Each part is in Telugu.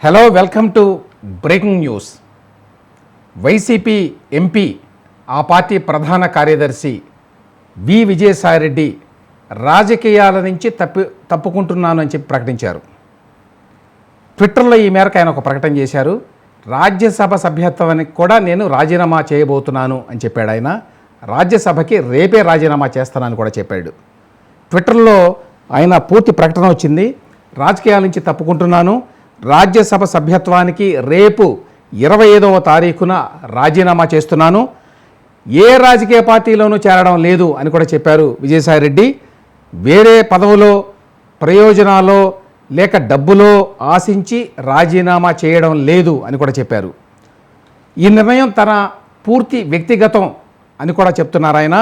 Hello, welcome to breaking news. YCP MP, ఆ పార్టీ ప్రధాన కార్యదర్శి వి విజయసాయిరెడ్డి రాజకీయాల నుంచి తప్పుకుంటున్నాను అని చెప్పి ప్రకటించారు. ట్విట్టర్లో ఈ మేరకు ఆయన ఒక ప్రకటన చేశారు. రాజ్యసభ సభ్యత్వానికి కూడా నేను రాజీనామా చేయబోతున్నాను అని చెప్పాడు. ఆయన రాజ్యసభకి రేపే రాజీనామా చేస్తానని కూడా చెప్పాడు. ట్విట్టర్లో ఆయన పూర్తి ప్రకటన వచ్చింది. రాజకీయాల నుంచి తప్పుకుంటున్నాను, రాజ్యసభ సభ్యత్వానికి రేపు 25వ తారీఖున రాజీనామా చేస్తున్నాను, ఏ రాజకీయ పార్టీలోనూ చేరడం లేదు అని కూడా చెప్పారు విజయసాయిరెడ్డి. వేరే పదవులో, ప్రయోజనాల్లో లేక డబ్బులో ఆశించి రాజీనామా చేయడం లేదు అని కూడా చెప్పారు. ఈ నిర్ణయం తన పూర్తి వ్యక్తిగతం అని కూడా చెప్తున్నారు ఆయన.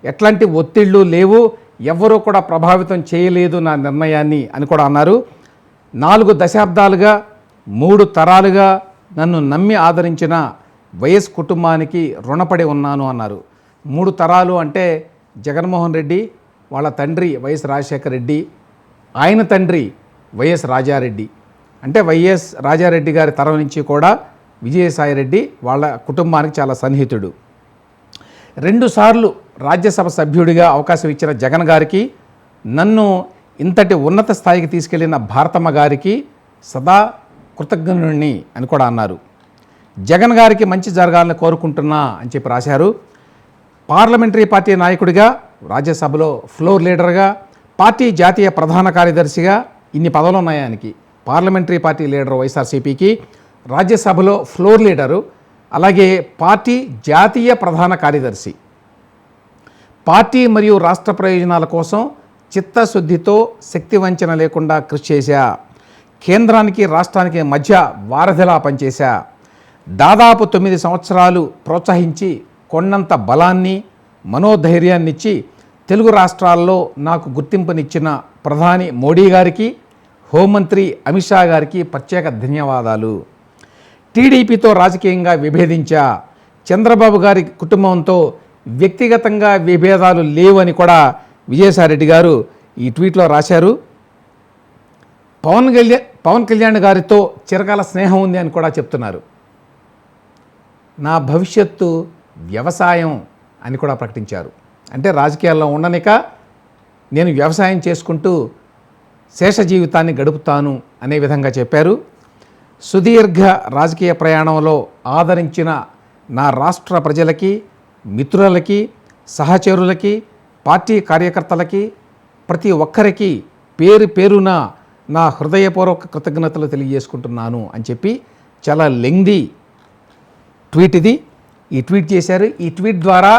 ఎట్లాంటి ఒత్తిళ్లు లేవు, ఎవ్వరూ కూడా ప్రభావితం చేయలేదు నా నిర్ణయాన్ని అని కూడా అన్నారు. 4 దశాబ్దాలుగా 3 తరాలుగా నన్ను నమ్మి ఆదరించిన వైఎస్ కుటుంబానికి రుణపడి ఉన్నాను అన్నారు. 3 తరాలు అంటే జగన్మోహన్ రెడ్డి, వాళ్ళ తండ్రి వైఎస్ రాజశేఖర రెడ్డి, ఆయన తండ్రి వైఎస్ రాజారెడ్డి, అంటే వైఎస్ రాజారెడ్డి గారి తరం నుంచి కూడా విజయసాయిరెడ్డి వాళ్ళ కుటుంబానికి చాలా సన్నిహితుడు. 2 సార్లు రాజ్యసభ సభ్యుడిగా అవకాశం ఇచ్చిన జగన్ గారికి, నన్ను ఇంతటి ఉన్నత స్థాయికి తీసుకెళ్లిన భారతమ్మ గారికి సదా కృతజ్ఞుణ్ణి అని కూడా అన్నారు. జగన్ గారికి మంచి జరగాలని కోరుకుంటున్నా అని చెప్పి రాశారు. పార్లమెంటరీ పార్టీ నాయకుడిగా, రాజ్యసభలో ఫ్లోర్ లీడర్గా, పార్టీ జాతీయ ప్రధాన కార్యదర్శిగా ఇన్ని పదవులు ఉన్నాయి ఆయనకి. పార్లమెంటరీ పార్టీ లీడర్ వైఎస్ఆర్సీపీకి, రాజ్యసభలో ఫ్లోర్ లీడరు, అలాగే పార్టీ జాతీయ ప్రధాన కార్యదర్శి. పార్టీ మరియు రాష్ట్ర ప్రయోజనాల కోసం చిత్తశుద్ధితో, శక్తి వంచన లేకుండా కృషి చేశా. కేంద్రానికి రాష్ట్రానికి మధ్య వారధిలా పనిచేశా. దాదాపు 9 సంవత్సరాలు ప్రోత్సహించి కొండంత బలాన్ని, మనోధైర్యాన్నిచ్చి తెలుగు రాష్ట్రాల్లో నాకు గుర్తింపునిచ్చిన ప్రధాని మోడీ గారికి, హోంమంత్రి అమిత్ షా గారికి ప్రత్యేక ధన్యవాదాలు. టీడీపీతో రాజకీయంగా విభేదించా. చంద్రబాబు గారి కుటుంబంతో వ్యక్తిగతంగా విభేదాలు లేవని కూడా విజయసాయిరెడ్డి గారు ఈ ట్వీట్లో రాశారు. పవన్ కళ్యాణ్ గారితో చిరకాల స్నేహం ఉంది అని కూడా చెప్తున్నారు. నా భవిష్యత్తు వ్యవసాయం అని కూడా ప్రకటించారు. అంటే రాజకీయాల్లో ఉండనిక నేను వ్యవసాయం చేసుకుంటూ శేష జీవితాన్ని గడుపుతాను అనే విధంగా చెప్పారు. సుదీర్ఘ రాజకీయ ప్రయాణంలో ఆదరించిన నా రాష్ట్ర ప్రజలకి, మిత్రులకి, సహచరులకి, పార్టీ కార్యకర్తలకి, ప్రతి ఒక్కరికి పేరు పేరున నా హృదయపూర్వక కృతజ్ఞతలు తెలియజేసుకుంటున్నాను అని చెప్పి చాలా లెంగ్దీ ట్వీట్ ఇది. ఈ ట్వీట్ చేశారు. ఈ ట్వీట్ ద్వారా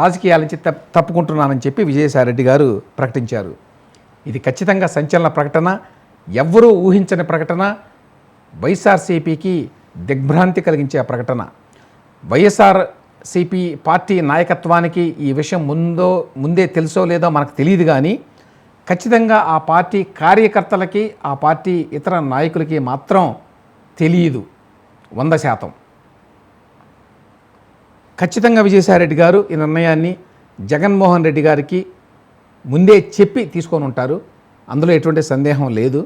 రాజకీయాల నుంచి తప్పుకుంటున్నానని చెప్పి విజయసాయిరెడ్డి గారు ప్రకటించారు. ఇది ఖచ్చితంగా సంచలన ప్రకటన, ఎవ్వరూ ఊహించని ప్రకటన, వైఎస్ఆర్సీపీకి దిగ్భ్రాంతి కలిగించే ప్రకటన. వైఎస్ఆర్సీపీ పార్టీ నాయకత్వానికి ఈ విషయం ముందే తెలుసో లేదో మనకు తెలియదు, కానీ ఖచ్చితంగా ఆ పార్టీ కార్యకర్తలకి, ఆ పార్టీ ఇతర నాయకులకి మాత్రం తెలియదు 100%. ఖచ్చితంగా విజయసాయిరెడ్డి గారు ఈ నిర్ణయాన్ని జగన్మోహన్ రెడ్డి గారికి ముందే చెప్పి తీసుకొని ఉంటారు, అందులో ఎటువంటి సందేహం లేదు.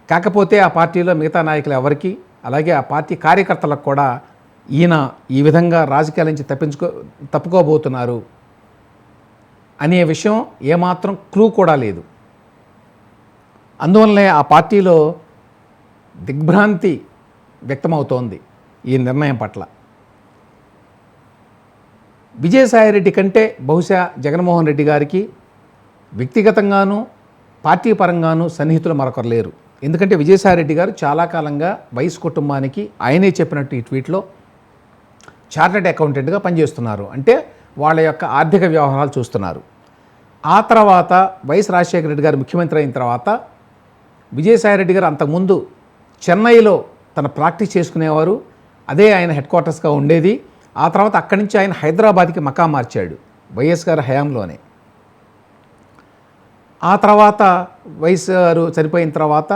కాకపోతే ఆ పార్టీలో మిగతా నాయకులు ఎవరికి, అలాగే ఆ పార్టీ కార్యకర్తలకు కూడా ఈయన ఈ విధంగా రాజకీయాల నుంచి తప్పుకోబోతున్నారు అనే విషయం ఏమాత్రం క్లూ కూడా లేదు. అందువల్లనే ఆ పార్టీలో దిగ్భ్రాంతి వ్యక్తమవుతోంది ఈ నిర్ణయం పట్ల. విజయసాయిరెడ్డి కంటే బహుశా జగన్మోహన్ రెడ్డి గారికి వ్యక్తిగతంగానూ పార్టీ పరంగానూ సన్నిహితులు మరొకరు లేరు. ఎందుకంటే విజయసాయిరెడ్డి గారు చాలా కాలంగా వైఎస్ కుటుంబానికి ఆయనే చెప్పినట్టు ఈ ట్వీట్లో చార్టెడ్ అకౌంటెంట్గా పనిచేస్తున్నారు. అంటే వాళ్ళ యొక్క ఆర్థిక వ్యవహారాలు చూస్తున్నారు. ఆ తర్వాత వైఎస్ రాజశేఖర రెడ్డి గారు ముఖ్యమంత్రి అయిన తర్వాత విజయసాయిరెడ్డి గారు అంతకుముందు చెన్నైలో తన ప్రాక్టీస్ చేసుకునేవారు, అదే ఆయన హెడ్ క్వార్టర్స్గా ఉండేది. ఆ తర్వాత అక్కడి నుంచి ఆయన హైదరాబాద్కి మకా మార్చాడు వైఎస్ గారి హయాంలోనే. ఆ తర్వాత వైఎస్ గారు చనిపోయిన తర్వాత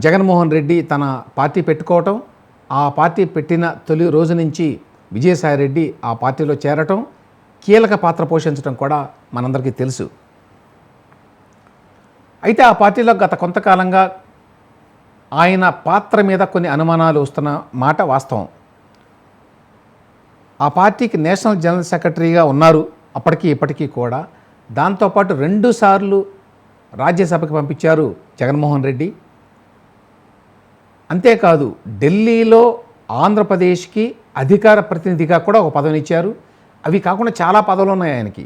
జగన్మోహన్ రెడ్డి తన పార్టీ పెట్టుకోవటం, ఆ పార్టీ పెట్టిన తొలి రోజు నుంచి విజయసాయిరెడ్డి ఆ పార్టీలో చేరటం, కీలక పాత్ర పోషించడం కూడా మనందరికీ తెలుసు. అయితే ఆ పార్టీలో గత కొంతకాలంగా ఆయన పాత్ర మీద కొన్ని అనుమానాలు వస్తున్న మాట వాస్తవం. ఆ పార్టీకి నేషనల్ జనరల్ సెక్రటరీగా ఉన్నారు అప్పటికీ ఇప్పటికీ కూడా. దాంతోపాటు 2 సార్లు రాజ్యసభకు పంపించారు జగన్మోహన్ రెడ్డి. అంతేకాదు ఢిల్లీలో ఆంధ్రప్రదేశ్కి అధికార ప్రతినిధిగా కూడా ఒక పదవినిచ్చారు. అవి కాకుండా చాలా పదవులు ఉన్నాయి ఆయనకి.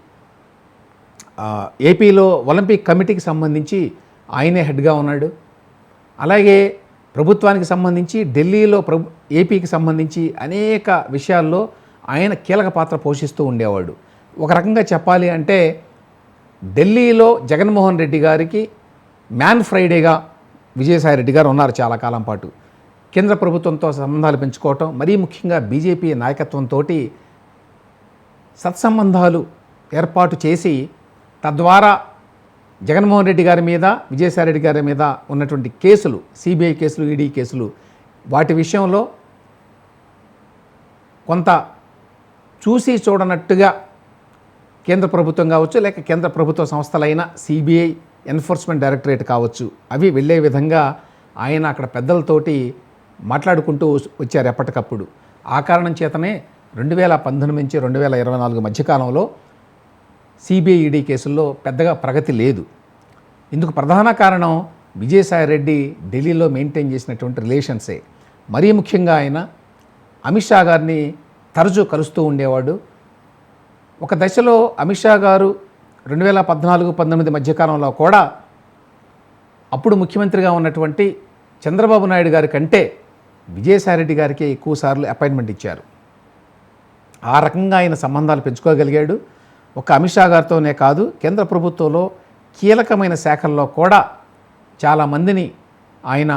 ఏపీలో ఒలింపిక్ కమిటీకి సంబంధించి ఆయనే హెడ్గా ఉన్నాడు. అలాగే ప్రభుత్వానికి సంబంధించి ఢిల్లీలో ఏపీకి సంబంధించి అనేక విషయాల్లో ఆయన కీలక పాత్ర పోషిస్తూ ఉండేవాడు. ఒక రకంగా చెప్పాలి అంటే ఢిల్లీలో జగన్మోహన్ రెడ్డి గారికి మ్యాన్ ఫ్రైడేగా విజయసాయి రెడ్డి గారు ఉన్నారు చాలా కాలం పాటు. కేంద్ర ప్రభుత్వంతో సంబంధాలు పెంచుకోవటం, మరీ ముఖ్యంగా బీజేపీ నాయకత్వంతో సత్సంబంధాలు ఏర్పాటు చేసి తద్వారా జగన్మోహన్ రెడ్డి గారి మీద, విజయసాయి రెడ్డి గారి మీద ఉన్నటువంటి కేసులు, సిబిఐ కేసులు, ఈడీ కేసులు, వాటి విషయంలో కొంత చూసి చూడనట్టుగా కేంద్ర ప్రభుత్వం కావచ్చు, లేక కేంద్ర ప్రభుత్వ సంస్థలైన సిబిఐ, ఎన్ఫోర్స్మెంట్ డైరెక్టరేట్ కావచ్చు, అవి వెళ్ళే విధంగా ఆయన అక్కడ పెద్దలతోటి మాట్లాడుకుంటూ వచ్చారు ఎప్పటికప్పుడు. ఆ కారణం చేతనే 2019 నుంచి 2024 మధ్యకాలంలో సిబిఐ, ఈడీ కేసుల్లో పెద్దగా ప్రగతి లేదు. ఇందుకు ప్రధాన కారణం విజయసాయి రెడ్డి ఢిల్లీలో మెయింటైన్ చేసినటువంటి రిలేషన్సే. మరీ ముఖ్యంగా ఆయన అమిత్ షా గారిని తరచూ కలుస్తూ ఉండేవాడు. ఒక దశలో అమిత్ షా గారు 2014-19 మధ్యకాలంలో కూడా అప్పుడు ముఖ్యమంత్రిగా ఉన్నటువంటి చంద్రబాబు నాయుడు గారి కంటే విజయసాయి రెడ్డి గారికి ఎక్కువసార్లు అపాయింట్మెంట్ ఇచ్చారు. ఆ రకంగా ఆయన సంబంధాలు పెంచుకోగలిగాడు. ఒక అమిత్ షా గారితోనే కాదు, కేంద్ర ప్రభుత్వంలో కీలకమైన శాఖల్లో కూడా చాలామందిని ఆయన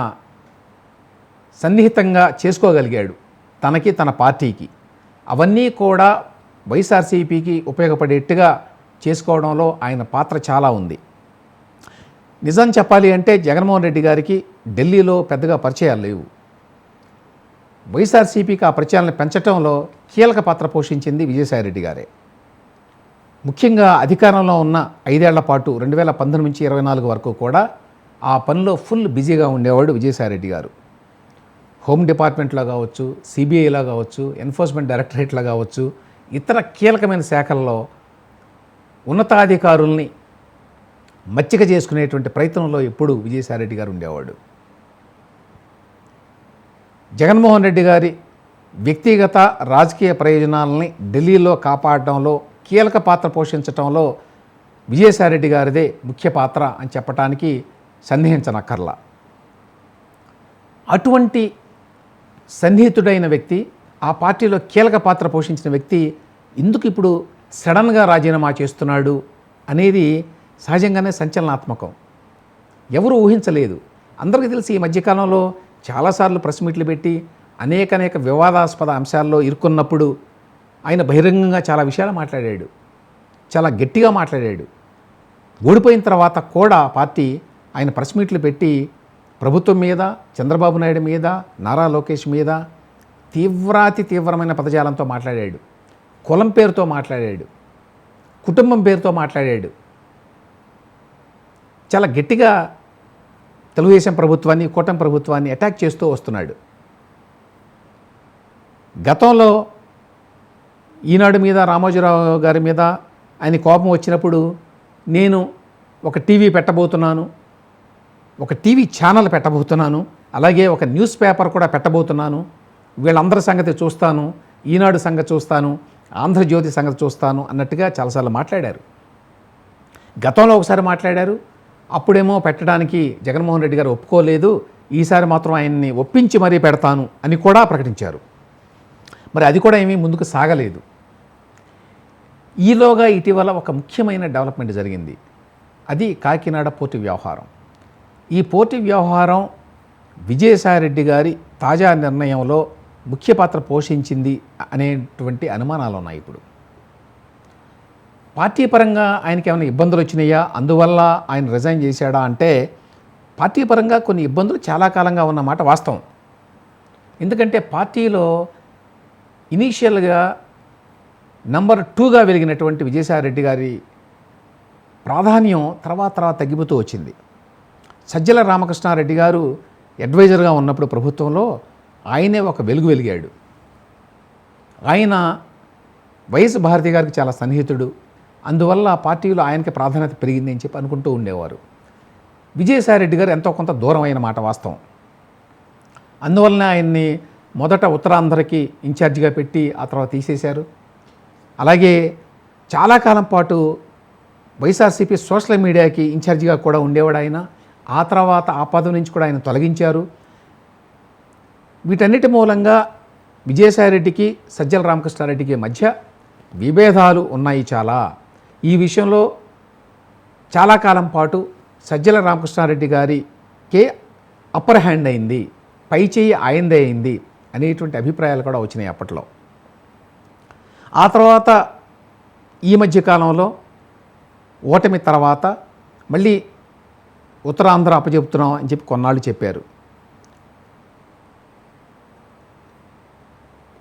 సన్నిహితంగా చేసుకోగలిగాడు తనకి, తన పార్టీకి. అవన్నీ కూడా వైఎస్ఆర్సీపీకి ఉపయోగపడేట్టుగా చేసుకోవడంలో ఆయన పాత్ర చాలా ఉంది. నిజం చెప్పాలి అంటే జగన్మోహన్ రెడ్డి గారికి ఢిల్లీలో పెద్దగా పరిచయాలు లేవు. వైఎస్ఆర్సీపీకి ఆ పరిచయాలను పెంచడంలో కీలక పాత్ర పోషించింది విజయసాయి రెడ్డి గారే. ముఖ్యంగా అధికారంలో ఉన్న 5 ఏళ్ల పాటు 2019 నుంచి 2024 వరకు కూడా ఆ పనిలో ఫుల్ బిజీగా ఉండేవాడు విజయసాయి రెడ్డి గారు. హోమ్ డిపార్ట్మెంట్లో కావచ్చు, సిబిఐలో కావచ్చు, ఎన్ఫోర్స్మెంట్ డైరెక్టరేట్లో కావచ్చు, ఇతర కీలకమైన శాఖల్లో ఉన్నతాధికారుల్ని మచ్చిక చేసుకునేటువంటి ప్రయత్నంలో ఎప్పుడు విజయసాయి రెడ్డి గారు ఉండేవాడు. జగన్మోహన్ రెడ్డి గారి వ్యక్తిగత రాజకీయ ప్రయోజనాలని ఢిల్లీలో కాపాడడంలో, కీలక పాత్ర పోషించడంలో విజయసాయి రెడ్డి గారిదే ముఖ్య పాత్ర అని చెప్పడానికి సందేహించనక్కర్లా. అటువంటి సన్నిహితుడైన వ్యక్తి, ఆ పార్టీలో కీలక పాత్ర పోషించిన వ్యక్తి ఎందుకు ఇప్పుడు సడన్గా రాజీనామా చేస్తున్నాడు అనేది సహజంగానే సంచలనాత్మకం. ఎవరు ఊహించలేదు. అందరికీ తెలిసి ఈ మధ్యకాలంలో చాలాసార్లు ప్రెస్ మీట్లు పెట్టి అనేక వివాదాస్పద అంశాల్లో ఇరుక్కున్నప్పుడు ఆయన బహిరంగంగా చాలా విషయాలు మాట్లాడాడు, చాలా గట్టిగా మాట్లాడాడు. ఓడిపోయిన తర్వాత కూడా పార్టీ ఆయన ప్రెస్ మీట్లు పెట్టి ప్రభుత్వం మీద, చంద్రబాబు నాయుడు మీద, నారా లోకేష్ మీద తీవ్రమైన పదజాలంతో మాట్లాడాడు. కులం పేరుతో మాట్లాడాడు, కుటుంబం పేరుతో మాట్లాడాడు. చాలా గట్టిగా తెలుగుదేశం ప్రభుత్వాన్ని, కూటమి ప్రభుత్వాన్ని అటాక్ చేస్తూ వస్తున్నాడు. గతంలో ఈనాడు మీద, రామోజీరావు గారి మీద ఆయన కోపం వచ్చినప్పుడు నేను ఒక టీవీ పెట్టబోతున్నాను, ఒక టీవీ ఛానల్ పెట్టబోతున్నాను, అలాగే ఒక న్యూస్ పేపర్ కూడా పెట్టబోతున్నాను, వీళ్ళందరి సంగతి చూస్తాను, ఈనాడు సంగతి చూస్తాను, ఆంధ్రజ్యోతి సంగతి చూస్తాను అన్నట్టుగా చాలాసార్లు మాట్లాడారు. గతంలో ఒకసారి మాట్లాడారు. అప్పుడేమో పెట్టడానికి జగన్మోహన్ రెడ్డి గారు ఒప్పుకోలేదు, ఈసారి మాత్రం ఆయన్ని ఒప్పించి మరీ పెడతాను అని కూడా ప్రకటించారు. మరి అది కూడా ఏమీ ముందుకు సాగలేదు. ఈలోగా ఇటీవల ఒక ముఖ్యమైన డెవలప్మెంట్ జరిగింది. అది కాకినాడ పోర్టు వ్యవహారం. ఈ పోర్టు వ్యవహారం విజయసాయి రెడ్డి గారి తాజా నిర్ణయంలో ముఖ్య పాత్ర పోషించింది అనేటువంటి అనుమానాలు ఉన్నాయి. ఇప్పుడు పార్టీ పరంగా ఆయనకి ఏమైనా ఇబ్బందులు వచ్చినాయా, అందువల్ల ఆయన రిజైన్ చేశాడా అంటే పార్టీ పరంగా కొన్ని ఇబ్బందులు చాలా కాలంగా ఉన్నమాట వాస్తవం. ఎందుకంటే పార్టీలో ఇనీషియల్గా నంబర్ 2గా వెలిగినటువంటి విజయసాయి రెడ్డి గారి ప్రాధాన్యం తర్వాత తగ్గిపోతూ వచ్చింది. సజ్జల రామకృష్ణారెడ్డి గారు అడ్వైజర్గా ఉన్నప్పుడు ప్రభుత్వంలో ఆయనే ఒక వెలుగు వెలిగాడు. ఆయన వైఎస్ భారతి గారికి చాలా సన్నిహితుడు, అందువల్ల పార్టీలో ఆయనకి ప్రాధాన్యత పెరిగింది అని చెప్పి అనుకుంటూ ఉండేవారు. విజయసాయిరెడ్డి గారు ఎంతో కొంత దూరం అయిన మాట వాస్తవం. అందువలన ఆయన్ని మొదట ఉత్తరాంధ్రకి ఇన్ఛార్జిగా పెట్టి ఆ తర్వాత తీసేశారు. అలాగే చాలా కాలం పాటు వైఎస్ఆర్సీపీ సోషల్ మీడియాకి ఇన్ఛార్జిగా కూడా ఉండేవాడు ఆయన. ఆ తర్వాత ఆ పదవి నుంచి కూడా ఆయన తొలగించారు. వీటన్నిటి మూలంగా విజయసాయిరెడ్డికి సజ్జల రామకృష్ణారెడ్డికి మధ్య విభేదాలు ఉన్నాయి చాలా. ఈ విషయంలో చాలా కాలం పాటు సజ్జల రామకృష్ణారెడ్డి గారికే అప్పర్ హ్యాండ్ అయింది, పై చేయి ఆయనదే అయింది అనేటువంటి అభిప్రాయాలు కూడా వచ్చినాయి అప్పట్లో. ఆ తర్వాత ఈ మధ్య కాలంలో ఓటమి తర్వాత మళ్ళీ ఉత్తరాంధ్ర అప్పచెప్తున్నాం అని చెప్పి కొన్నాళ్ళు చెప్పారు.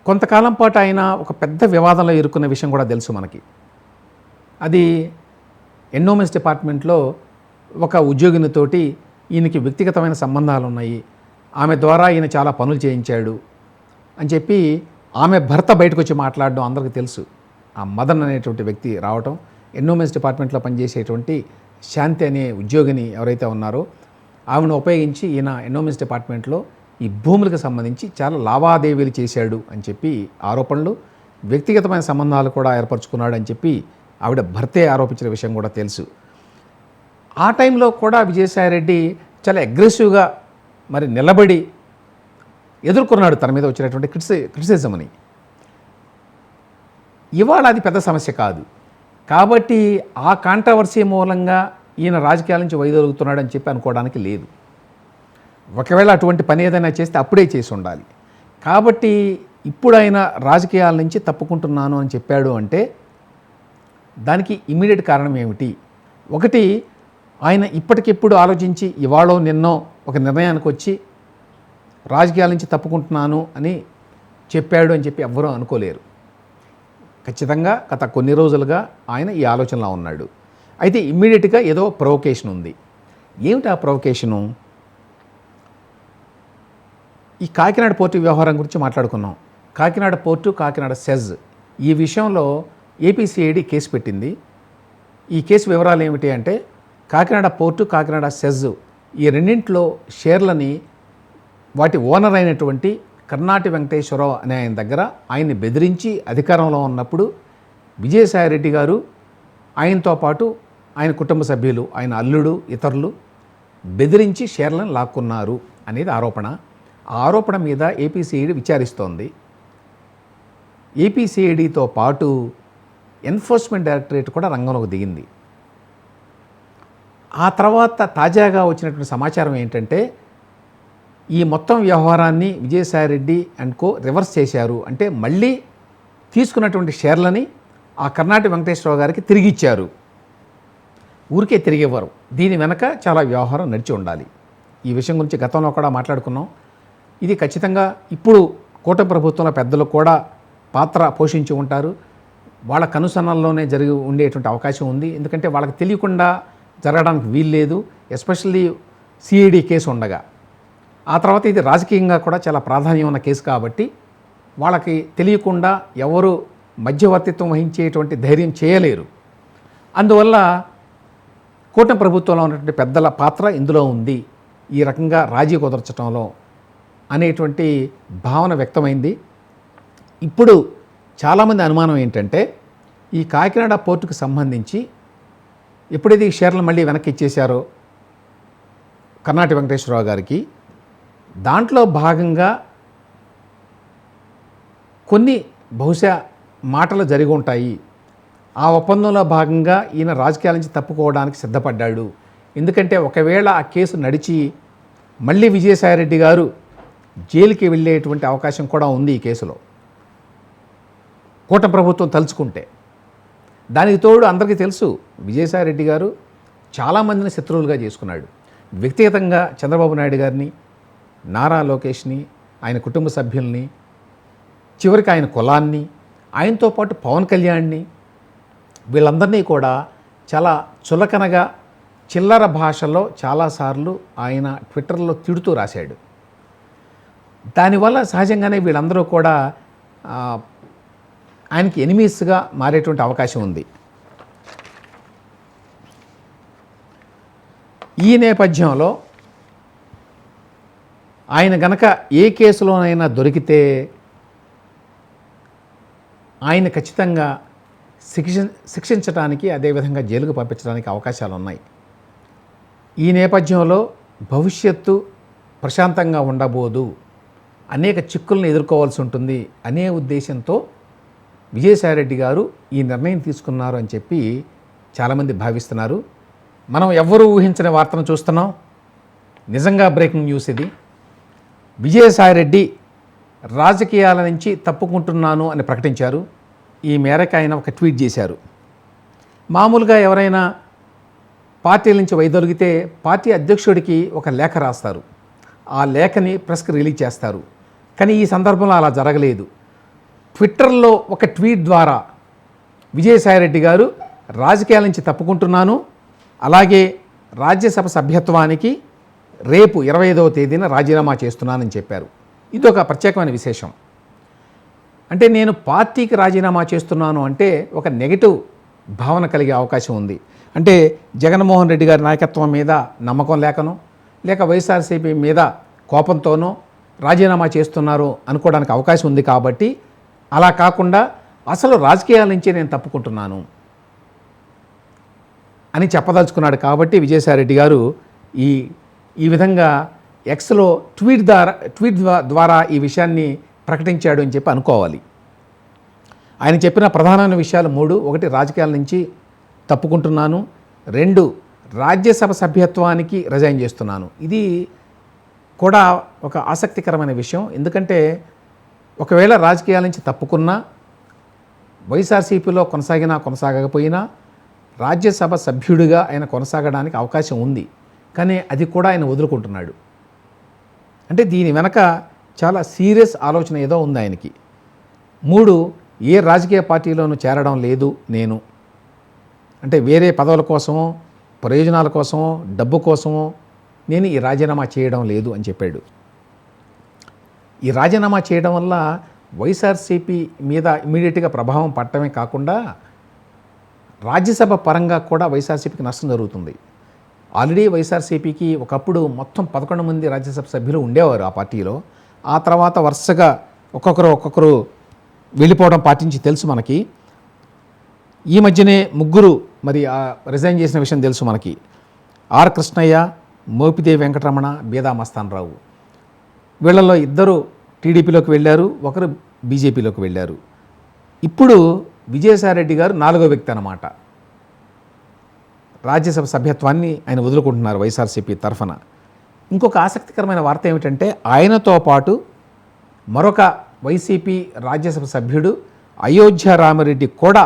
కొంతకాలం పాటు ఆయన ఒక పెద్ద వివాదంలో ఇరుక్కున్న విషయం కూడా తెలుసు మనకి. అది ఎండోమెంట్స్ డిపార్ట్మెంట్లో ఒక ఉద్యోగినితోటి ఈయనకి వ్యక్తిగతమైన సంబంధాలు ఉన్నాయి, ఆమె ద్వారా ఈయన చాలా పనులు చేయించాడు అని చెప్పి ఆమె భర్త బయటకు వచ్చి మాట్లాడడం అందరికీ తెలుసు. ఆ మదన్ అనేటువంటి వ్యక్తి రావటం, ఎండోమెంట్స్ డిపార్ట్మెంట్లో పనిచేసేటువంటి శాంతి అనే ఉద్యోగిని ఎవరైతే ఉన్నారో ఆమెను ఉపయోగించి ఈయన ఎండోమెంట్స్ డిపార్ట్మెంట్లో ఈ భూములకు సంబంధించి చాలా లావాదేవీలు చేశాడు అని చెప్పి ఆరోపణలు, వ్యక్తిగతమైన సంబంధాలు కూడా ఏర్పరచుకున్నాడు అని చెప్పి ఆవిడ భర్తే ఆరోపించిన విషయం కూడా తెలుసు. ఆ టైంలో కూడా విజయసాయిరెడ్డి చాలా అగ్రెసివ్గా మరి నిలబడి ఎదుర్కొన్నాడు తన మీద వచ్చినటువంటి క్రిటిసిజంని. ఇవాళ అది పెద్ద సమస్య కాదు కాబట్టి ఆ కాంట్రవర్సీ మూలంగా ఈయన రాజకీయాల నుంచి వైదొలుగుతున్నాడు అని చెప్పి అనుకోవడానికి లేదు. ఒకవేళ అటువంటి పని ఏదైనా చేస్తే అప్పుడే చేసి ఉండాలి. కాబట్టి ఇప్పుడు ఆయన రాజకీయాల నుంచి తప్పుకుంటున్నాను అని చెప్పాడు అంటే దానికి ఇమ్మీడియట్ కారణం ఏమిటి? ఒకటి, ఆయన ఇప్పటికిప్పుడు ఆలోచించి ఇవాళో నిన్నో ఒక నిర్ణయానికి వచ్చి రాజకీయాల నుంచి తప్పుకుంటున్నాను అని చెప్పాడు అని చెప్పి ఎవ్వరూ అనుకోలేరు. ఖచ్చితంగా గత కొన్ని రోజులుగా ఆయన ఈ ఆలోచనలో ఉన్నాడు. అయితే ఇమ్మీడియట్గా ఏదో ప్రొవొకేషన్ ఉంది. ఏమిటి ఆ ప్రొవొకేషను? ఈ కాకినాడ పోర్టు వ్యవహారం గురించి మాట్లాడుకున్నాం. కాకినాడ పోర్టు, కాకినాడ సెజ్ ఈ విషయంలో ఏపీసీఐడి కేసు పెట్టింది. ఈ కేసు వివరాలు ఏమిటి అంటే, కాకినాడ పోర్టు, కాకినాడ సెజ్ ఈ రెండింటిలో షేర్లని వాటి ఓనర్ అయినటువంటి కర్ణాటి వెంకటేశ్వరరావు అనే ఆయన దగ్గర ఆయన్ని బెదిరించి అధికారంలో ఉన్నప్పుడు విజయసాయిరెడ్డి గారు, ఆయనతో పాటు ఆయన కుటుంబ సభ్యులు, ఆయన అల్లుడు, ఇతరులు బెదిరించి షేర్లను లాక్కున్నారు అనేది ఆరోపణ. ఆ ఆరోపణ మీద ఏపీసీఐడి విచారిస్తోంది. ఏపీసీఐడితో పాటు ఎన్ఫోర్స్మెంట్ డైరెక్టరేట్ కూడా రంగంలోకి దిగింది. ఆ తర్వాత తాజాగా వచ్చినటువంటి సమాచారం ఏంటంటే, ఈ మొత్తం వ్యవహారాన్ని విజయసాయిరెడ్డి అండ్ కో రివర్స్ చేశారు. అంటే మళ్ళీ తీసుకున్నటువంటి షేర్లని ఆ కర్ణాటి వెంకటేశ్వరరావు గారికి తిరిగి ఇచ్చారు. ఊరికే తిరిగి ఇవ్వరు. దీని వెనక చాలా వ్యవహారం నడిచి ఉండాలి. ఈ విషయం గురించి గతంలో కూడా మాట్లాడుకున్నాం. ఇది ఖచ్చితంగా ఇప్పుడు కూటమి ప్రభుత్వంలో పెద్దలు కూడా పాత్ర పోషించి ఉంటారు. వాళ్ళ కనుసన్నల్లోనే జరిగి ఉండేటువంటి అవకాశం ఉంది. ఎందుకంటే వాళ్ళకి తెలియకుండా జరగడానికి వీల్లేదు, ఎస్పెషల్లీ సిఐడి కేసు ఉండగా. ఆ తర్వాత ఇది రాజకీయంగా కూడా చాలా ప్రాధాన్యం ఉన్న కేసు కాబట్టి వాళ్ళకి తెలియకుండా ఎవరు మధ్యవర్తిత్వం వహించేటువంటి ధైర్యం చేయలేరు. అందువల్ల కూటమి ప్రభుత్వంలో ఉన్నటువంటి పెద్దల పాత్ర ఇందులో ఉంది, ఈ రకంగా రాజీ కుదర్చడంలో అనేటువంటి భావన వ్యక్తమైంది. ఇప్పుడు చాలామంది అనుమానం ఏంటంటే, ఈ కాకినాడ పోర్టుకు సంబంధించి ఎప్పుడైతే ఈ షేర్లు మళ్ళీ వెనక్కి ఇచ్చేశారో కర్ణాటి వెంకటేశ్వరరావు గారికి, దాంట్లో భాగంగా కొన్ని బహుశా మాటలు జరిగి ఉంటాయి. ఆ ఒప్పందంలో భాగంగా ఈయన రాజకీయాల నుంచి తప్పుకోవడానికి సిద్ధపడ్డాడు. ఎందుకంటే ఒకవేళ ఆ కేసు నడిచి మళ్ళీ విజయసాయిరెడ్డి గారు జైలుకి వెళ్ళేటువంటి అవకాశం కూడా ఉంది ఈ కేసులో, కూటమి ప్రభుత్వం తలుచుకుంటే. దానికి తోడు అందరికీ తెలుసు, విజయసాయిరెడ్డి గారు చాలామందిని శత్రువులుగా చేసుకున్నాడు. వ్యక్తిగతంగా చంద్రబాబు నాయుడు గారిని, నారా లోకేష్ని, ఆయన కుటుంబ సభ్యుల్ని, చివరికి ఆయన కులాన్ని, ఆయనతో పాటు పవన్ కళ్యాణ్ని, వీళ్ళందరినీ కూడా చాలా చులకనగా చిల్లర భాషలో చాలాసార్లు ఆయన ట్విట్టర్లో తిడుతూ రాశాడు. దానివల్ల సహజంగానే వీళ్ళందరూ కూడా ఆ, ఆయనకి ఎనిమీస్గా మారేటువంటి అవకాశం ఉంది. ఈ నేపథ్యంలో ఆయన గనక ఏ కేసులోనైనా దొరికితే ఆయన ఖచ్చితంగా శిక్షించడానికి, అదేవిధంగా జైలుకు పంపించడానికి అవకాశాలు ఉన్నాయి. ఈ నేపథ్యంలో భవిష్యత్తు ప్రశాంతంగా ఉండబోదు, అనేక చిక్కులను ఎదుర్కోవాల్సి ఉంటుంది అనే ఉద్దేశంతో విజయసాయిరెడ్డి గారు ఈ నిర్ణయం తీసుకున్నారు అని చెప్పి చాలామంది భావిస్తున్నారు. మనం ఎవ్వరూ ఊహించని వార్తను చూస్తున్నాం. నిజంగా బ్రేకింగ్ న్యూస్ ఇది. విజయసాయిరెడ్డి రాజకీయాల నుంచి తప్పుకుంటున్నాను అని ప్రకటించారు. ఈ మేరకు ఆయన ఒక ట్వీట్ చేశారు. మామూలుగా ఎవరైనా పార్టీల నుంచి వైదొలిగితే పార్టీ అధ్యక్షుడికి ఒక లేఖ రాస్తారు. ఆ లేఖని ప్రెస్కి రిలీజ్ చేస్తారు. కానీ ఈ సందర్భంలో అలా జరగలేదు. ట్విట్టర్లో ఒక ట్వీట్ ద్వారా విజయసాయిరెడ్డి గారు రాజకీయాల నుంచి తప్పుకుంటున్నాను, అలాగే రాజ్యసభ సభ్యత్వానికి రేపు 25వ తేదీన రాజీనామా చేస్తున్నానని చెప్పారు. ఇది ఒక ప్రత్యేకమైన విశేషం. అంటే నేను పార్టీకి రాజీనామా చేస్తున్నాను అంటే ఒక నెగిటివ్ భావన కలిగే అవకాశం ఉంది. అంటే జగన్మోహన్ రెడ్డి గారి నాయకత్వం మీద నమ్మకం లేకనో, లేక వైఎస్ఆర్సీపీ మీద కోపంతోనో రాజీనామా చేస్తున్నారు అనుకోవడానికి అవకాశం ఉంది. కాబట్టి అలా కాకుండా అసలు రాజకీయాల నుంచే నేను తప్పుకుంటున్నాను అని చెప్పదలుచుకున్నాడు. కాబట్టి విజయసాయిరెడ్డి గారు ఈ విధంగా ఎక్స్లో ట్వీట్ ద్వారా ఈ విషయాన్ని ప్రకటించాడు అని చెప్పి అనుకోవాలి. ఆయన చెప్పిన ప్రధానమైన విషయాలు 3: 1 రాజకీయాల నుంచి తప్పుకుంటున్నాను, 2 రాజ్యసభ సభ్యత్వానికి రిజైన్ చేస్తున్నాను. ఇది కూడా ఒక ఆసక్తికరమైన విషయం. ఎందుకంటే ఒకవేళ రాజకీయాల నుంచి తప్పుకున్నా, వైఎస్ఆర్సీపీలో కొనసాగకపోయినా రాజ్యసభ సభ్యుడిగా ఆయన కొనసాగడానికి అవకాశం ఉంది. కానీ అది కూడా ఆయన వదులుకుంటున్నాడు. అంటే దీని వెనక చాలా సీరియస్ ఆలోచన ఏదో ఉంది ఆయనకి. 3 ఏ రాజకీయ పార్టీలోనూ చేరడం లేదు నేను. అంటే వేరే పదవుల కోసమో, ప్రయోజనాల కోసమో, డబ్బు కోసమో నేను ఈ రాజీనామా చేయడం లేదు అని చెప్పాడు. ఈ రాజీనామా చేయడం వల్ల వైఎస్ఆర్సీపీ మీద ఇమీడియట్గా ప్రభావం పడటమే కాకుండా రాజ్యసభ పరంగా కూడా వైఎస్ఆర్సీపీకి నష్టం జరుగుతుంది. ఆల్రెడీ వైఎస్ఆర్సీపీకి ఒకప్పుడు మొత్తం 11 మంది రాజ్యసభ సభ్యులు ఉండేవారు ఆ పార్టీలో. ఆ తర్వాత వరుసగా ఒక్కొక్కరు వెళ్ళిపోవడం పార్టీ నుంచి తెలుసు మనకి. ఈ మధ్యనే 3 మరి రిజైన్ చేసిన విషయం తెలుసు మనకి. ఆర్ కృష్ణయ్య, మోపిదేవి వెంకటరమణ, బీదా మస్తాన్ రావు. వీళ్ళల్లో 2 టీడీపీలోకి వెళ్ళారు, ఒకరు బీజేపీలోకి వెళ్ళారు. ఇప్పుడు విజయసాయిరెడ్డి గారు 4వ వ్యక్తి అన్నమాట. రాజ్యసభ సభ్యత్వాన్ని ఆయన వదులుకుంటున్నారు వైఎస్ఆర్సీపీ తరఫున. ఇంకొక ఆసక్తికరమైన వార్త ఏమిటంటే ఆయనతో పాటు మరొక వైసీపీ రాజ్యసభ సభ్యుడు అయోధ్య రామిరెడ్డి కూడా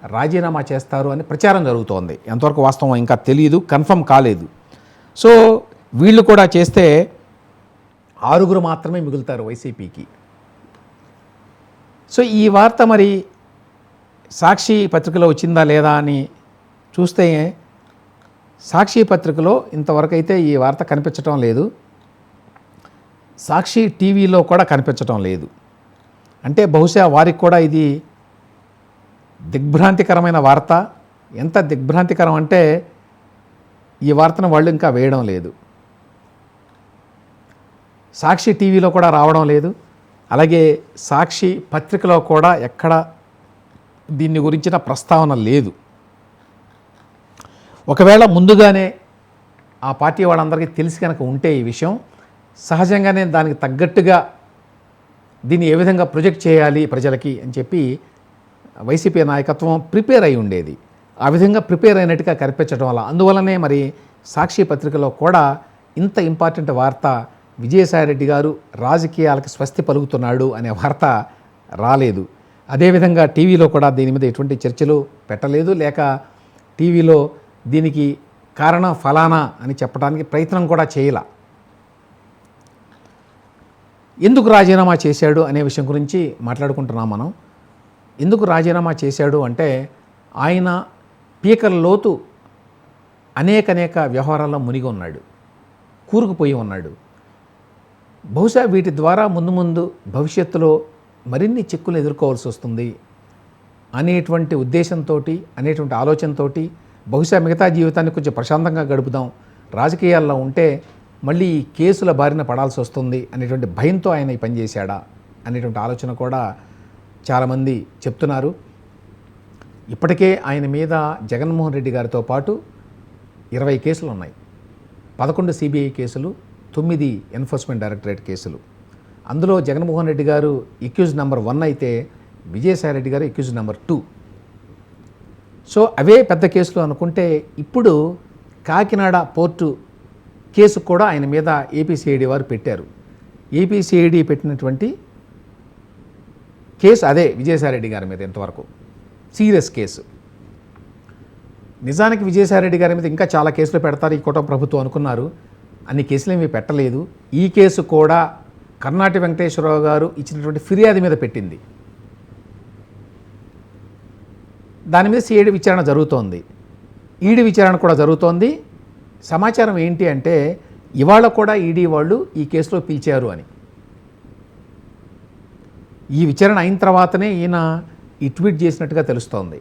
రాజీనామా చేస్తారు అని ప్రచారం జరుగుతోంది. ఎంతవరకు వాస్తవం ఇంకా తెలియదు, కన్ఫర్మ్ కాలేదు. సో వీళ్ళు కూడా చేస్తే 6 మాత్రమే మిగులుతారు వైసీపీకి. సో ఈ వార్త మరి సాక్షి పత్రికలో వచ్చిందా లేదా అని చూస్తే సాక్షి పత్రికలో ఇంతవరకు అయితే ఈ వార్త కనిపించటం లేదు. సాక్షి టీవీలో కూడా కనిపించటం లేదు. అంటే బహుశా వారికి కూడా ఇది దిగ్భ్రాంతికరమైన వార్త. ఎంత దిగ్భ్రాంతికరం అంటే ఈ వార్తను వాళ్ళు ఇంకా వేయడం లేదు. సాక్షి టీవీలో కూడా రావడం లేదు. అలాగే సాక్షి పత్రికలో కూడా ఎక్కడ దీన్ని గురించిన ప్రస్తావన లేదు. ఒకవేళ ముందుగానే ఆ పార్టీ వాళ్ళందరికీ తెలిసి కనుక ఉంటే ఈ విషయం, సహజంగానే దానికి తగ్గట్టుగా దీన్ని ఏ విధంగా ప్రొజెక్ట్ చేయాలి ప్రజలకి అని చెప్పి వైసీపీ నాయకత్వం ప్రిపేర్ అయి ఉండేది. ఆ విధంగా ప్రిపేర్ అయినట్టుగా కనిపించడం వల్ల, అందువల్లనే మరి సాక్షి పత్రికలో కూడా ఇంత ఇంపార్టెంట్ వార్త విజయసాయిరెడ్డి గారు రాజకీయాలకు స్వస్తి పలుకుతున్నాడు అనే వార్త రాలేదు. అదేవిధంగా టీవీలో కూడా దీని మీద ఎటువంటి చర్చలు పెట్టలేదు, లేక టీవీలో దీనికి కారణం ఫలానా అని చెప్పడానికి ప్రయత్నం కూడా చేయాల. ఎందుకు రాజీనామా చేశాడు అనే విషయం గురించి మాట్లాడుకుంటున్నాం మనం. ఎందుకు రాజీనామా చేశాడు అంటే ఆయన పీకల లోతు అనేక వ్యవహారాల్లో మునిగి ఉన్నాడు, కూరుకుపోయి ఉన్నాడు. బహుశా వీటి ద్వారా ముందు ముందు భవిష్యత్తులో మరిన్ని చిక్కులు ఎదుర్కోవాల్సి వస్తుంది అనేటువంటి ఉద్దేశంతో, అనేటువంటి ఆలోచనతో బహుశా మిగతా జీవితాన్ని కొంచెం ప్రశాంతంగా గడుపుదాం, రాజకీయాల్లో ఉంటే మళ్ళీ ఈ కేసుల బారిన పడాల్సి వస్తుంది అనేటువంటి భయంతో ఆయన ఈ పని చేశాడా అనేటువంటి ఆలోచన కూడా చాలామంది చెప్తున్నారు. ఇప్పటికే ఆయన మీద జగన్మోహన్ రెడ్డి గారితో పాటు 20 కేసులు ఉన్నాయి. 11 సిబిఐ కేసులు, 9 ఎన్ఫోర్స్మెంట్ డైరెక్టరేట్ కేసులు. అందులో జగన్మోహన్ రెడ్డి గారు అక్యూజ్ నెంబర్ 1 అయితే విజయసాయి రెడ్డి గారు అక్యూజ్ నెంబర్ 2. సో అవే పెద్ద కేసులు అనుకుంటే, ఇప్పుడు కాకినాడ పోర్టు కేసు కూడా ఆయన మీద ఏపీసీఐడి వారు పెట్టారు. ఏపీసీఐడి పెట్టినటువంటి కేసు అదే విజయసాయి రెడ్డి గారి మీద. ఇంతవరకు సీరియస్ కేసు. నిజానికి విజయసాయి రెడ్డి గారి మీద ఇంకా చాలా కేసులు పెడతారు ఈ కూటమి ప్రభుత్వం అనుకున్నారు. అన్ని కేసులు ఏమీ పెట్టలేదు. ఈ కేసు కూడా కర్నాటి వెంకటేశ్వరరావు గారు ఇచ్చినటువంటి ఫిర్యాదు మీద పెట్టింది. దాని మీద సిఐడి విచారణ జరుగుతోంది, ఈడీ విచారణ కూడా జరుగుతోంది. సమాచారం ఏంటి అంటే, ఇవాళ కూడా ఈడీ వాళ్ళు ఈ కేసులో పిలిచారు అని. ఈ విచారణ అయిన తర్వాతనే ఈయన ఈ ట్వీట్ చేసినట్టుగా తెలుస్తోంది.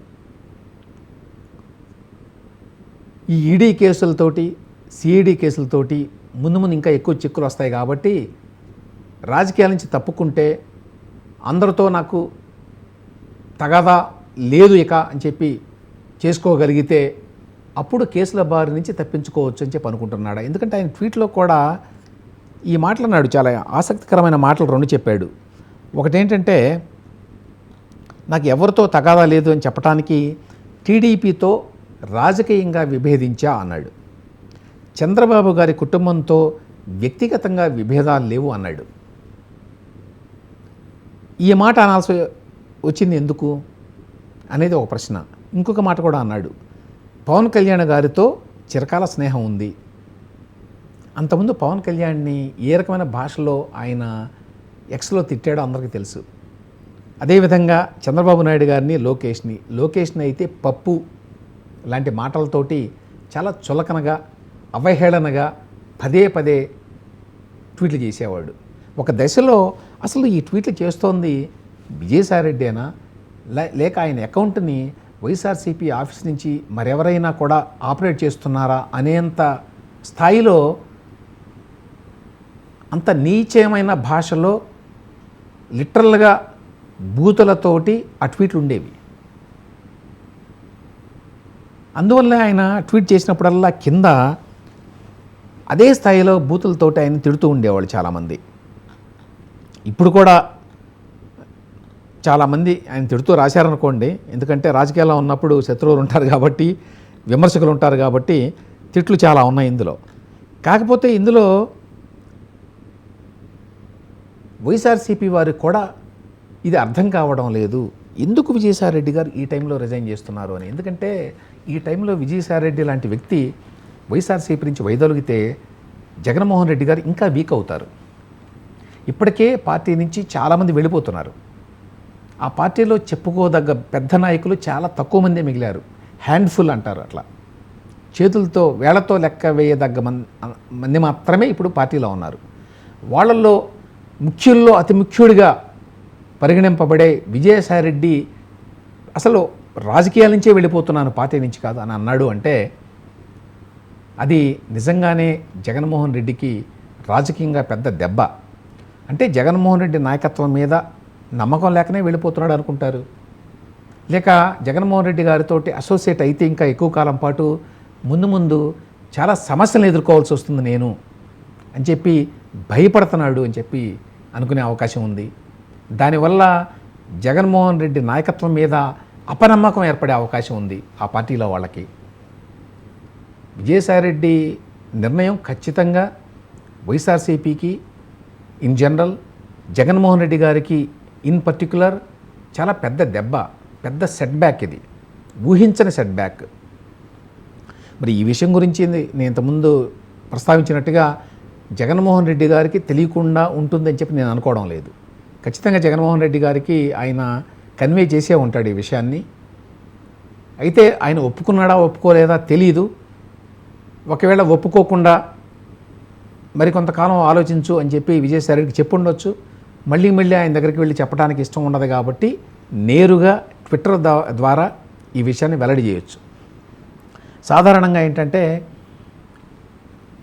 ఈ ఈడీ కేసులతోటి, సిఐడి కేసులతోటి ముందు ముందు ఇంకా ఎక్కువ చిక్కులు వస్తాయి కాబట్టి, రాజకీయాల నుంచి తప్పుకుంటే, అందరితో నాకు తగాదా లేదు ఇక అని చెప్పి చేసుకోగలిగితే అప్పుడు కేసుల బారి నుంచి తప్పించుకోవచ్చు అని చెప్పి అనుకుంటున్నాడు. ఎందుకంటే ఆయన ట్వీట్లో కూడా ఈ మాటలు అన్నాడు. చాలా ఆసక్తికరమైన మాటలు 2 చెప్పాడు. ఒకటేంటంటే, నాకు ఎవరితో తగాదా లేదు అని చెప్పడానికి టీడీపీతో రాజకీయంగా విభేదించా అన్నాడు. చంద్రబాబు గారి కుటుంబంతో వ్యక్తిగతంగా విభేదాలు లేవు అన్నాడు. ఈ మాట అనాల్సి వచ్చింది ఎందుకు అనేది ఒక ప్రశ్న. ఇంకొక మాట కూడా అన్నాడు, పవన్ కళ్యాణ్ గారితో చిరకాల స్నేహం ఉంది. అంతకుముందు పవన్ కళ్యాణ్ని ఏ రకమైన భాషలో ఆయన ఎక్స్లో తిట్టాడో అందరికీ తెలుసు. అదేవిధంగా చంద్రబాబు నాయుడు గారిని, లోకేష్ని అయితే పప్పు లాంటి మాటలతోటి చాలా చులకనగా, అవహేళనగా పదే పదే ట్వీట్లు చేసేవాడు. ఒక దశలో అసలు ఈ ట్వీట్లు చేస్తోంది విజయసాయి రెడ్డేనా, లేక ఆయన అకౌంట్ని వైఎస్ఆర్సీపీ ఆఫీస్ నుంచి మరెవరైనా కూడా ఆపరేట్ చేస్తున్నారా అనేంత స్థాయిలో, అంత నీచమైన భాషలో లిటరల్గా బూతులతోటి ఆ ట్వీట్లు ఉండేవి. అందువల్ల ఆయన ట్వీట్ చేసినప్పుడల్లా కింద అదే స్థాయిలో బూతులతోటి ఆయన తిడుతూ ఉండేవాళ్ళు చాలామంది. ఇప్పుడు కూడా చాలామంది ఆయన తిడుతూ రాశారనుకోండి, ఎందుకంటే రాజకీయాల్లో ఉన్నప్పుడు శత్రువులు ఉంటారు కాబట్టి, విమర్శకులు ఉంటారు కాబట్టి తిట్లు చాలా ఉన్నాయి ఇందులో. కాకపోతే ఇందులో వైఎస్ఆర్సీపీ వారికి కూడా ఇది అర్థం కావడం లేదు, ఎందుకు విజయసాయి రెడ్డి గారు ఈ టైంలో రిజైన్ చేస్తున్నారు అని. ఎందుకంటే ఈ టైంలో విజయసాయి రెడ్డి లాంటి వ్యక్తి వైఎస్ఆర్సీపీ నుంచి వైదొలిగితే జగన్మోహన్ రెడ్డి గారు ఇంకా వీక్ అవుతారు. ఇప్పటికే పార్టీ నుంచి చాలామంది వెళ్ళిపోతున్నారు. ఆ పార్టీలో చెప్పుకోదగ్గ పెద్ద నాయకులు చాలా తక్కువ మందే మిగిలారు. హ్యాండ్ఫుల్ అంటారు, అట్లా చేతులతో వేళ్లతో లెక్క వేయదగ్గ మంది మాత్రమే ఇప్పుడు పార్టీలో ఉన్నారు. వాళ్ళల్లో ముఖ్యుల్లో అతి ముఖ్యుడిగా పరిగణింపబడే విజయసాయి రెడ్డి అసలు రాజకీయాల నుంచే వెళ్ళిపోతున్నాను, పార్టీ నుంచి కాదు అని అన్నాడు అంటే, అది నిజంగానే జగన్మోహన్ రెడ్డికి రాజకీయంగా పెద్ద దెబ్బ. అంటే జగన్మోహన్ రెడ్డి నాయకత్వం మీద నమ్మకం లేకనే వెళ్ళిపోతున్నాడు అనుకుంటారు, లేక జగన్మోహన్ రెడ్డి గారితో అసోసియేట్ అయితే ఇంకా ఎక్కువ కాలం పాటు ముందు చాలా సమస్యలను ఎదుర్కోవాల్సి వస్తుంది నేను అని చెప్పి భయపడుతున్నాడు అని చెప్పి అనుకునే అవకాశం ఉంది. దానివల్ల జగన్మోహన్ రెడ్డి నాయకత్వం మీద అపనమ్మకం ఏర్పడే అవకాశం ఉంది ఆ పార్టీలో వాళ్ళకి. విజయసాయి రెడ్డి నిర్ణయం ఖచ్చితంగా వైఎస్ఆర్సీపీకి ఇన్ జనరల్, జగన్మోహన్ రెడ్డి గారికి ఇన్ పర్టికులర్ చాలా పెద్ద దెబ్బ, పెద్ద సెట్బ్యాక్. ఇది ఊహించని సెట్బ్యాక్. మరి ఈ విషయం గురించి నేను ఇంతకుముందు ప్రస్తావించినట్టుగా జగన్మోహన్ రెడ్డి గారికి తెలియకుండా ఉంటుందని చెప్పి నేను అనుకోవడం లేదు. ఖచ్చితంగా జగన్మోహన్ రెడ్డి గారికి ఆయన కన్వే చేసే ఉంటాడు ఈ విషయాన్ని. అయితే ఆయన ఒప్పుకున్నాడా ఒప్పుకోలేదా తెలీదు. ఒకవేళ ఒప్పుకోకుండా మరి కొంతకాలం ఆలోచించు అని చెప్పి విజయసాయిరెడ్డికి చెప్పుండొచ్చు. మళ్ళీ ఆయన దగ్గరికి వెళ్ళి చెప్పడానికి ఇష్టం ఉండదు కాబట్టి నేరుగా ట్విట్టర్ ద్వారా ఈ విషయాన్ని వెల్లడి చేయొచ్చు. సాధారణంగా ఏంటంటే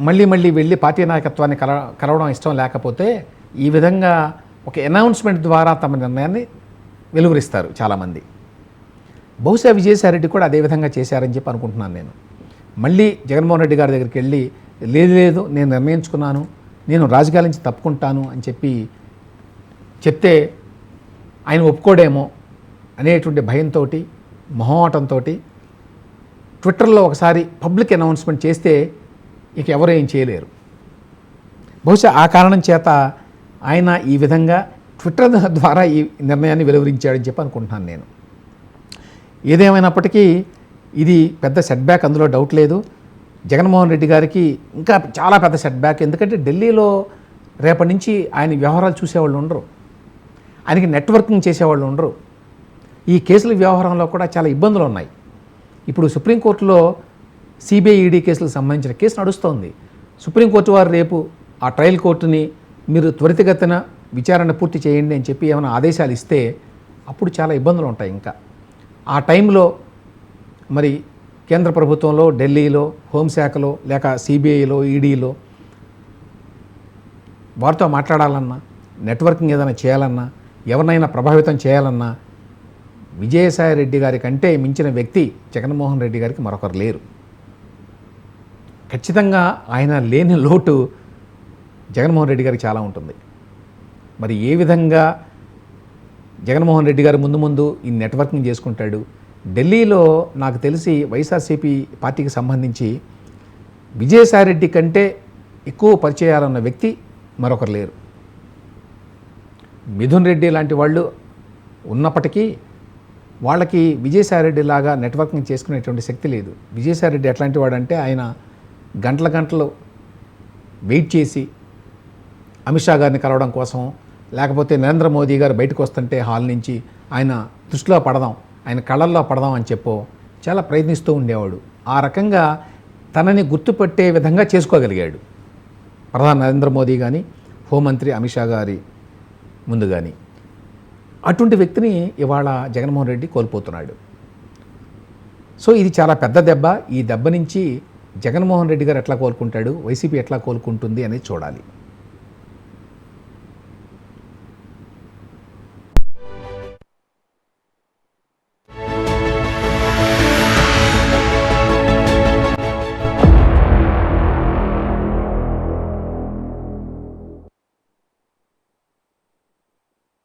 మళ్ళీ వెళ్ళి పార్టీ నాయకత్వాన్ని కలవడం ఇష్టం లేకపోతే ఈ విధంగా ఒక అనౌన్స్మెంట్ ద్వారా తమ నిర్ణయాన్ని వెలువరిస్తారు చాలామంది. బహుశా విజయసాయిరెడ్డి కూడా అదే విధంగా చేశారని చెప్పి అనుకుంటున్నాను నేను. మళ్ళీ జగన్మోహన్ రెడ్డి గారి దగ్గరికి వెళ్ళి లేదు నేను నిర్ణయించుకున్నాను, నేను రాజకీయాల నుంచి తప్పుకుంటాను అని చెప్తే ఆయన ఒప్పుకోడేమో అనేటువంటి భయంతో, మొహమాటంతో ట్విట్టర్లో ఒకసారి పబ్లిక్ అనౌన్స్మెంట్ చేస్తే ఇక ఎవరు ఏం చేయలేరు. బహుశా ఆ కారణం చేత ఆయన ఈ విధంగా ట్విట్టర్ ద్వారా ఈ నిర్ణయాన్ని వెలువరించాడని చెప్పి అనుకుంటున్నాను నేను. ఏదేమైనప్పటికీ ఇది పెద్ద సెట్బ్యాక్, అందులో డౌట్ లేదు. జగన్మోహన్ రెడ్డి గారికి ఇంకా చాలా పెద్ద సెట్బ్యాక్. ఎందుకంటే ఢిల్లీలో రేపటి నుంచి ఆయన వ్యవహారాలు చూసేవాళ్ళు ఉండరు, ఆయనకి నెట్వర్కింగ్ చేసేవాళ్ళు ఉండరు. ఈ కేసుల వ్యవహారంలో కూడా చాలా ఇబ్బందులు ఉన్నాయి. ఇప్పుడు సుప్రీంకోర్టులో సిబిఐ ఈడీ కేసులకు సంబంధించిన కేసు నడుస్తోంది. సుప్రీంకోర్టు వారు రేపు ఆ ట్రయల్ కోర్టుని మీరు త్వరితగతిన విచారణ పూర్తి చేయండి అని చెప్పి ఏమైనా ఆదేశాలు ఇస్తే అప్పుడు చాలా ఇబ్బందులు ఉంటాయి. ఇంకా ఆ టైంలో మరి కేంద్ర ప్రభుత్వంలో, ఢిల్లీలో, హోంశాఖలో, లేక సిబిఐలో, ఈడీలో వారితో మాట్లాడాలన్నా, నెట్వర్కింగ్ ఏదైనా చేయాలన్నా, ఎవరినైనా ప్రభావితం చేయాలన్నా విజయసాయిరెడ్డి గారి కంటే మించిన వ్యక్తి జగన్మోహన్ రెడ్డి గారికి మరొకరు లేరు. ఖచ్చితంగా ఆయన లేని లోటు జగన్మోహన్ రెడ్డి గారికి చాలా ఉంటుంది. మరి ఏ విధంగా జగన్మోహన్ రెడ్డి గారు ముందు ఈ నెట్వర్కింగ్ చేసుకుంటాడు? ఢిల్లీలో నాకు తెలిసి వైఎస్ఆర్సీపీ పార్టీకి సంబంధించి విజయసాయిరెడ్డి కంటే ఎక్కువ పరిచయాలున్న వ్యక్తి మరొకరు లేరు. మిథున్ రెడ్డి లాంటి వాళ్ళు ఉన్నప్పటికీ వాళ్ళకి విజయసాయిరెడ్డి లాగా నెట్వర్కింగ్ చేసుకునేటువంటి శక్తి లేదు. విజయసాయిరెడ్డి ఎట్లాంటి వాడంటే ఆయన గంటలు వెయిట్ చేసి అమిత్ షా గారిని కలవడం కోసం, లేకపోతే నరేంద్ర మోదీ గారు బయటకు వస్తుంటే హాల్ నుంచి ఆయన దృష్టిలో పడదాం, ఆయన కళ్ళల్లో పడదాం అని చెప్పో చాలా ప్రయత్నిస్తూ ఉండేవాడు. ఆ రకంగా తనని గుర్తుపెట్టే విధంగా చేసుకోగలిగాడు ప్రధాని నరేంద్ర మోదీ కానీ, హోంమంత్రి అమిత్ షా గారి ముందు కానీ. అటువంటి వ్యక్తిని ఇవాళ జగన్మోహన్ రెడ్డి కోల్పోతున్నాడు. సో ఇది చాలా పెద్ద దెబ్బ. ఈ దెబ్బ నుంచి జగన్మోహన్ రెడ్డి గారు ఎట్లా కోలుకుంటాడు, వైసీపీ ఎట్లా కోలుకుంటుంది అనేది చూడాలి.